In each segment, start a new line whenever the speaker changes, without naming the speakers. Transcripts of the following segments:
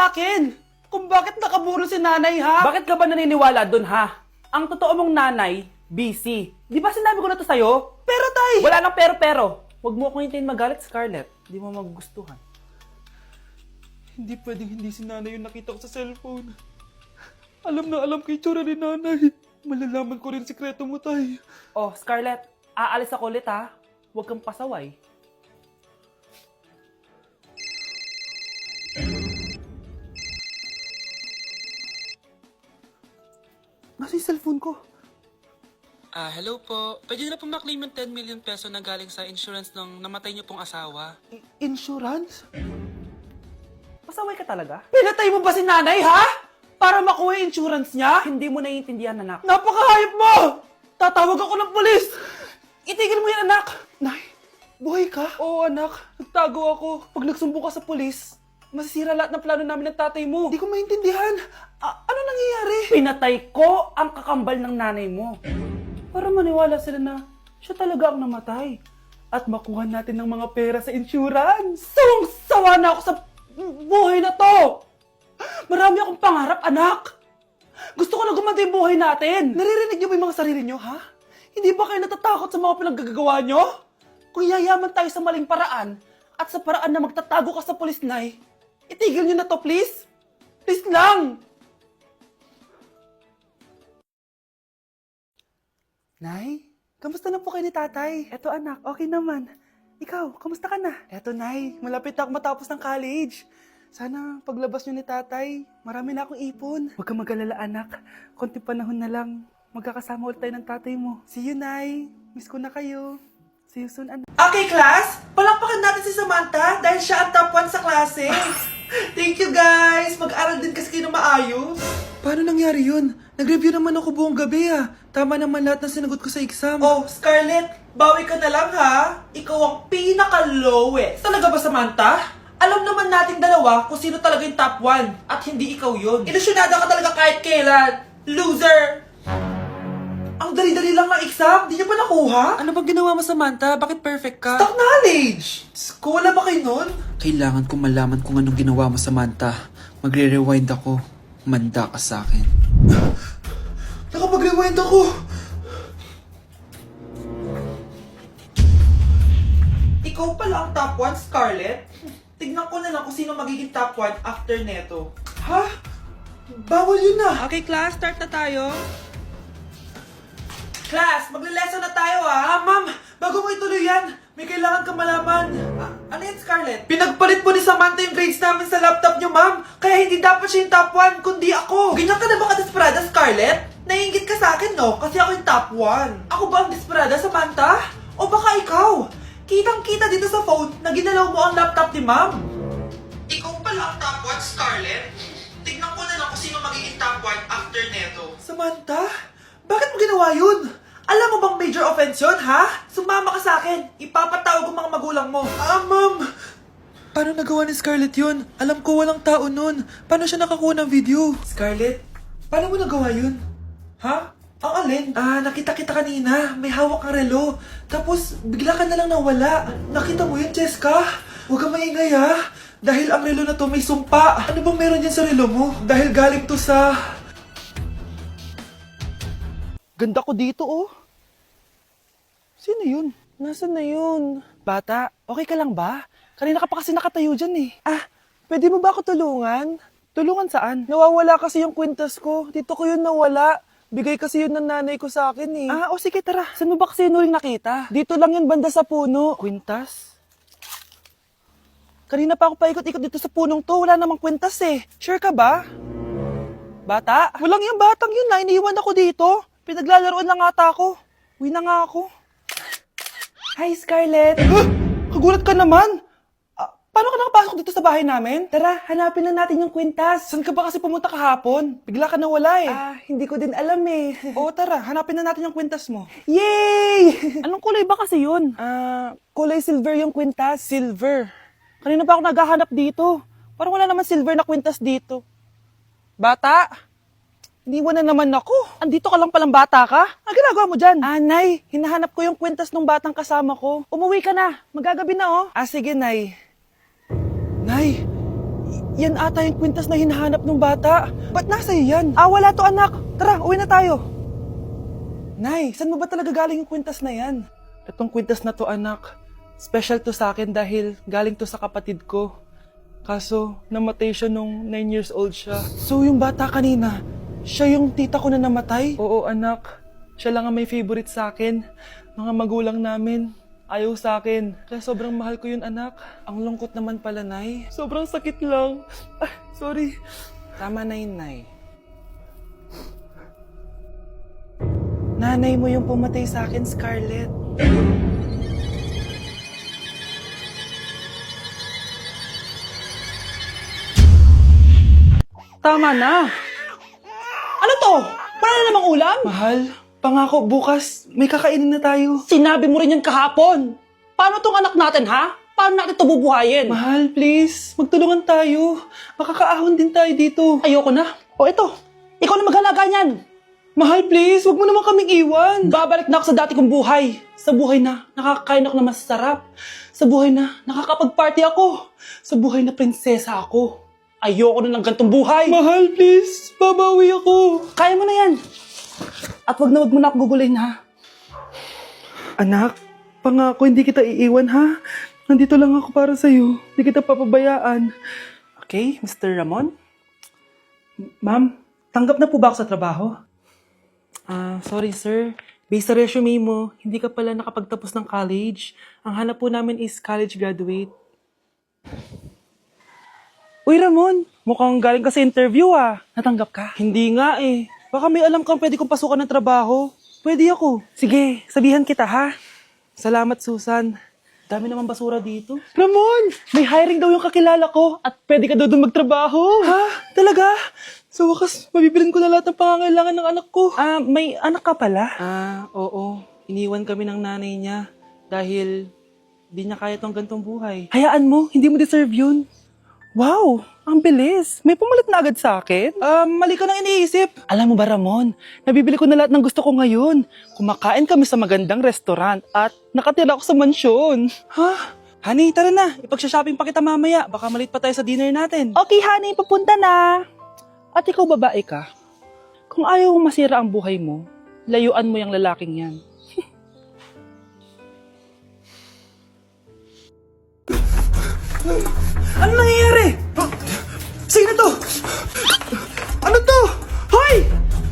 sa akin kung bakit nakaburo si nanay, ha?
Bakit ka ba naniniwala dun, ha? Ang totoo mong nanay, busy. Di ba sinabi ko na to sa'yo?
Pero tay!
Wala nang pero. Huwag mo akong hintayin magalit, Scarlett. Di mo magugustuhan.
Hindi pwedeng hindi si nanay yung nakita ko sa cellphone. Alam na alam ko yung tsura ni nanay. Malalaman ko rin sikreto mo, tay.
Oh, Scarlett, aalis ako ulit, ha? Huwag kang pasaway.
Nasa yung cellphone ko?
Hello po. Pwede na po maklaim yung 10 million peso na galing sa insurance ng namatay niyo pong asawa.
Insurance?
Pasaway ka talaga?
Pinatay mo ba si nanay, ha? Para makuha yung insurance niya?
Hindi mo naiintindihan, anak.
Napakahayop mo! Tatawag ako ng pulis! Itigil mo yan, anak! Nay, buhay ka? Oo, anak. Nagtago ako. Pag nagsumbong ka sa pulis, masisira lahat ng plano namin ng tatay mo. Hindi ko maintindihan. Ano nangyayari?
Pinatay ko ang kakambal ng nanay mo. Para maniwala sila na siya talaga ang namatay. At makuha natin ng mga pera sa insurance.
Sawang-sawa na ako sa buhay na to! Marami akong pangarap, anak! Gusto ko na gumanda yung buhay natin! Naririnig niyo ba yung mga sarili niyo, ha? Hindi ba kayo natatakot sa mga pinaggagawa niyo? Kung yayaman tayo sa maling paraan at sa paraan na magtatago ka sa pulis, Nay, itigil niyo na to, please! Please lang! Nay, kamusta na po kayo ni tatay? Eto anak, okay naman. Ikaw, kamusta ka na? Eto Nay, malapit na ako matapos ng college. Sana paglabas niyo ni tatay, marami na akong ipon. Huwag kang mag-alala anak, konti panahon na lang. Magkakasama ulit tayo ng tatay mo. See you, Nay. Miss ko na kayo. See you soon, anak. Okay, class! Palakpakan natin si Samantha dahil siya ang top 1 sa klase. Thank you, guys! Mag-aral din kasi kayo na maayos. Paano nangyari yun? Nag-review naman ako buong gabi, ah. Tama naman lahat ng sinagot ko sa exam. Oh, Scarlett, bawi ka na lang, ha? Ikaw ang pinaka-lowest. Talaga ba, Samantha? Alam naman nating dalawa kung sino talaga yung top 1 at hindi ikaw yun. Ilusyonada ka talaga kahit kailan. Loser! Ang dali-dali lang ng exam, di niya pa nakuha?
Ano bang ginawa mo, Samantha? Bakit perfect ka?
Stock knowledge! Wala ba kayo nun?
Kailangan kong malaman kung anong ginawa mo, Samantha. Magre-rewind ako. Manda ka sa akin.
Nakapag-rewind ako! Ikaw pala ang top 1, Scarlett? Tignan ko na lang kung sino magiging top 1 after neto. Ha? Bawal yun na! Okay, class, start na tayo. Class, magle-lesson na tayo ha! Ma'am, bago mo ituloy yan, may kailangan ka malaman. Ano yan, Scarlett? Pinagpalit po ni Samantha yung grades namin sa laptop niyo, ma'am. Kaya hindi dapat siya yung top 1, kundi ako. Ganyan ka na ba ka-desperada, Scarlett? Naiingit ka sa akin, no? Kasi ako yung top 1. Ako ba ang desperada, Samantha? O baka ikaw? Kitang-kita dito sa phone na ginalaw mo ang laptop ni ma'am. Ikaw pala ang top 1, Scarlett? Tignan ko na lang kung sino magiging top 1 after neto. Samantha? Bakit mo ginawa yun? Alam mo bang major offense yun, ha? Sumama ka sa akin. Ipapatawag ko mga magulang mo. Ma'am! Paano nagawa ni Scarlett yun? Alam ko walang tao nun. Paano siya nakakuha ng video? Scarlett, paano mo nagawa yun? Ha? Ang alin? Nakita kita kanina. May hawak kang relo. Tapos, bigla ka na lang nawala. Nakita mo yun, Cheska? Huwag kang maingay, ha? Dahil ang relo na to may sumpa. Ano bang meron yan sa relo mo? Dahil galing to sa... Ganda ko dito, oh. Sino yun? Nasaan na yun? Bata, okay ka lang ba? Kanina ka pa kasi nakatayo dyan, eh. Pwede mo ba ako tulungan? Tulungan saan? Nawawala kasi yung kwintas ko. Dito ko yun nawala. Bigay kasi yun ng nanay ko sa akin, eh. Sige, tara. Saan mo ba kasi yun uling nakita? Dito lang yun, banda sa puno. Kwintas? Kanina pa ako paikot-ikot dito sa punong to. Wala namang kwintas, eh. Sure ka ba? Bata? Walang yung batang yun na. Iniwan ako dito. Pinaglalaroan lang ata ako. Uwi na nga ako. Hi, Scarlett. Kagulat ka naman. Paano ka nakapasok dito sa bahay namin? Tara, hanapin lang natin yung kwintas. Saan ka ba kasi pumunta kahapon? Bigla ka nawala eh. Hindi ko din alam eh. Oo, tara, hanapin na natin yung kwintas mo. Yay! Anong kulay ba kasi yun? Kulay silver yung kwintas. Silver? Kanina pa ako naghahanap dito. Parang wala naman silver na kwintas dito. Bata? Iniwan na naman ako. Andito ka lang palang bata ka? Ang ginagawa mo dyan? Nay, hinahanap ko yung kwintas ng batang kasama ko. Umuwi ka na. Magagabi na, oh. Sige, Nay. Nay,
Yan ata yung kwintas na hinahanap ng bata. Ba't nasa iyo yan? Wala to anak. Tara, uwi na tayo. Nay, saan mo ba talaga galing yung kwintas na yan? Itong kwintas na to anak, special to sa akin dahil galing to sa kapatid ko. Kaso, namatay siya nung 9 years old siya. So yung bata kanina, siya yung tita ko na namatay? Oo anak, siya lang ang may favorite sa akin. Mga magulang namin, ayaw sa akin. Kaya sobrang mahal ko yun anak. Ang lungkot naman pala, Nay. Sobrang sakit lang. Sorry. Tama na yun, Nay. Nanay mo yung pumatay sa akin, Scarlett. Tama na. Ano to? Para na namang ulam? Mahal, pangako bukas may kakainin na tayo. Sinabi mo rin yan kahapon. Paano tong anak natin, ha? Paano natin ito bubuhayin? Mahal, please. Magtulungan tayo. Makakaahon din tayo dito. Ayoko na. O ito, ikaw na maghalaga niyan. Mahal, please. Huwag mo naman kaming iwan. Babalik na ako sa dati kong buhay. Sa buhay na nakakain ako na masarap. Sa buhay na nakakapag-party ako. Sa buhay na prinsesa ako. Ayoko na ng gantong buhay. Mahal, please. Babawi ako. Kaya mo na yan. At wag na ako gugulayin, ha? Anak, pangako hindi kita iiwan, ha? Nandito lang ako para sa'yo. Hindi kita papabayaan. Okay, Mr. Ramon? Ma'am, tanggap na po ba ako sa trabaho? Sorry sir. Based sa resume mo, hindi ka pala nakapagtapos ng college. Ang hanap po namin is college graduate. Uy Ramon, mukhang galing ka sa interview Natanggap ka? Hindi nga eh. Baka may alam kang pwede kong pasukan ng trabaho. Pwede ako. Sige, sabihan kita ha. Salamat Susan. Dami naman basura dito. Ramon, may hiring daw yung kakilala ko at pwede ka daw doon magtrabaho. Ha? Talaga? Sa wakas, mabibilin ko na lahat ng pangangailangan ng anak ko. May anak ka pala? Oo. Iniwan kami ng nanay niya dahil di niya kaya tong gantong buhay. Hayaan mo, hindi mo deserve yun. Wow, ang bilis. May pumalit na agad sa akin? Mali ka nang iniisip. Alam mo ba Ramon, nabibili ko na lahat ng gusto ko ngayon. Kumakain kami sa magandang restaurant at nakatira ako sa mansyon. Ha? Honey, tara na. Ipag-shopping pa kita mamaya. Baka malit pa tayo sa dinner natin. Okay, honey. Papunta na. At ikaw babae ka. Kung ayaw mong masira ang buhay mo, layuan mo yung lalaking yan. Ano nangyayari? Sino to? Ano to? Hoy!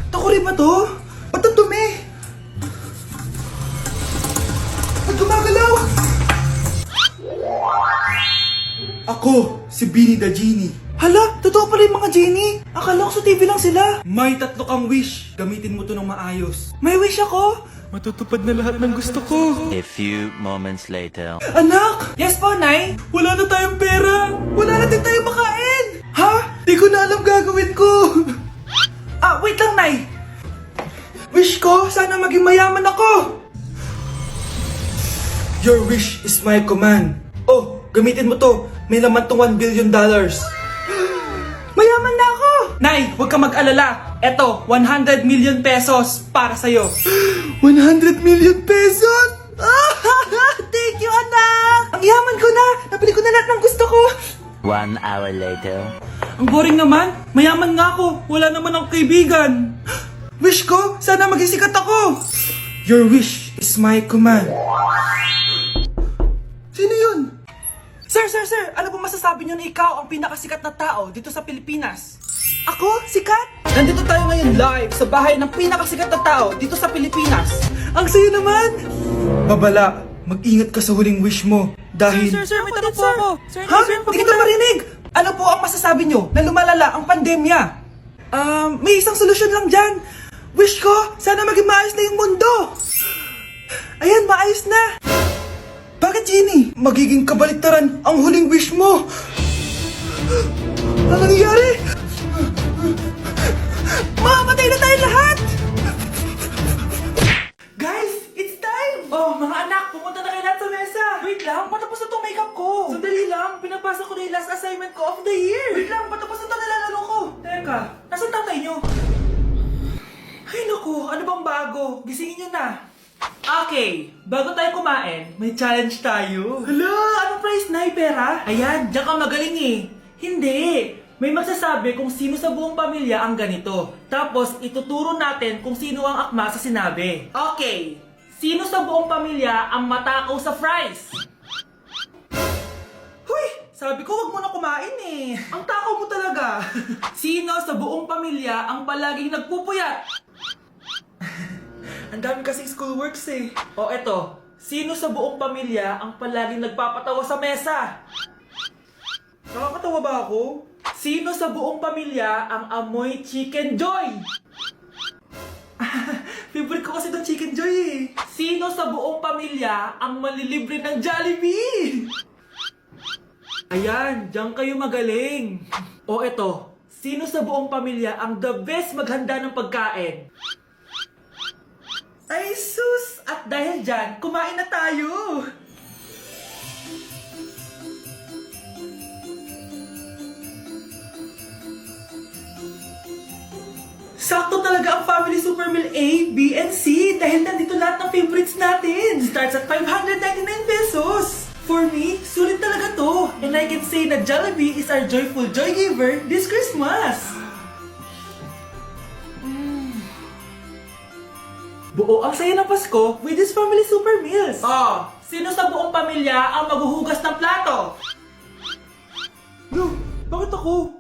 Takuri ba to? Ba't ang dumi? Ba't gumagalaw? Ako, si Beanie the Genie. Hala, totoo pala yung mga genie. Akala ko sa TV lang sila. May 3 kang wish. Gamitin mo to ng maayos. May wish ako? Matutupad na lahat ng gusto ko.
A few moments later.
Anak! Yes po, Nay? Wala na tayong pera. Wala na din tayong makain. Ha? Di ko na alam gagawin ko. Wait lang, Nay. Wish ko, sana maging mayaman ako. Your wish is my command. Oh, gamitin mo to. May laman tong $1 billion. Mayaman na ako! Nay, huwag ka mag-alala. Eto, 100 million pesos para sa'yo. 100 million pesos? Thank you, anak! Ang yaman ko na! Nabili ko na lahat ng gusto ko!
1 hour later.
Ang boring naman. Mayaman nga ako. Wala naman akong kaibigan. Wish ko, sana maging sikat ako. Your wish is my command. Sino yun? Sir! Ano po masasabi niyo na ikaw ang pinakasikat na tao dito sa Pilipinas? Ako? Sikat? Nandito tayo ngayon live sa bahay ng pinakasikat na tao dito sa Pilipinas. Ang sayo naman! Babala, mag-ingat ka sa huling wish mo dahil...
Sir, may tanong po ako. Sir,
Ha? Hindi kita marinig! Ano po ang masasabi niyo na lumalala ang pandemya? May isang solusyon lang dyan. Wish ko, sana maging maayos na yung mundo. Ayan, maayos na. Bakit, Genie? Magiging kabaliktaran ang huling wish mo. Ano nangyayari? Mamamatay na tayo lahat! Guys, it's time! Oh, mga anak, pumunta na kayo lahat sa mesa. Wait lang, patapos na itong makeup ko. Sandali lang, pinapasa ko na yung last assignment ko of the year. Wait lang, patapos na ito nalalaro ko. Teka, nasan tatay nyo? Ay naku, ano bang bago? Gisingin nyo na. Okay, bago tayo kumain, may challenge tayo. Hala, anong prize na? Pera? Ayan, diyan ka magaling eh.
Hindi! May magsasabi kung sino sa buong pamilya ang ganito. Tapos, ituturo natin kung sino ang akma sa sinabi. Okay! Sino sa buong pamilya ang matakaw sa fries? Huy! Sabi ko wag mo na kumain eh. Ang takaw mo talaga. Sino sa buong pamilya ang palaging nagpupuyat? Ang dami kasing schoolworks eh. O eto, sino sa buong pamilya ang palaging nagpapatawa sa mesa? Nakakatawa ba ako? Sino sa buong pamilya ang amoy chicken joy? Favorite ko kasi itong chicken joy eh. Sino sa buong pamilya ang malilibre ng Jollibee? Ayan, diyan kayo magaling. O eto, sino sa buong pamilya ang the best maghanda ng pagkain? Ay sus! At dahil dyan, kumain na tayo! Sakto talaga ang Family Super Meal A, B, and C dahil nandito lahat ng favorites natin. Starts at 599 pesos. For me, sulit talaga to. And I can say na Jollibee is our joyful joy giver this Christmas. Buo ang saya ng Pasko with this Family Super Meals. Oh, sino sa buong pamilya ang maghuhugas ng plato? No, bakit ako?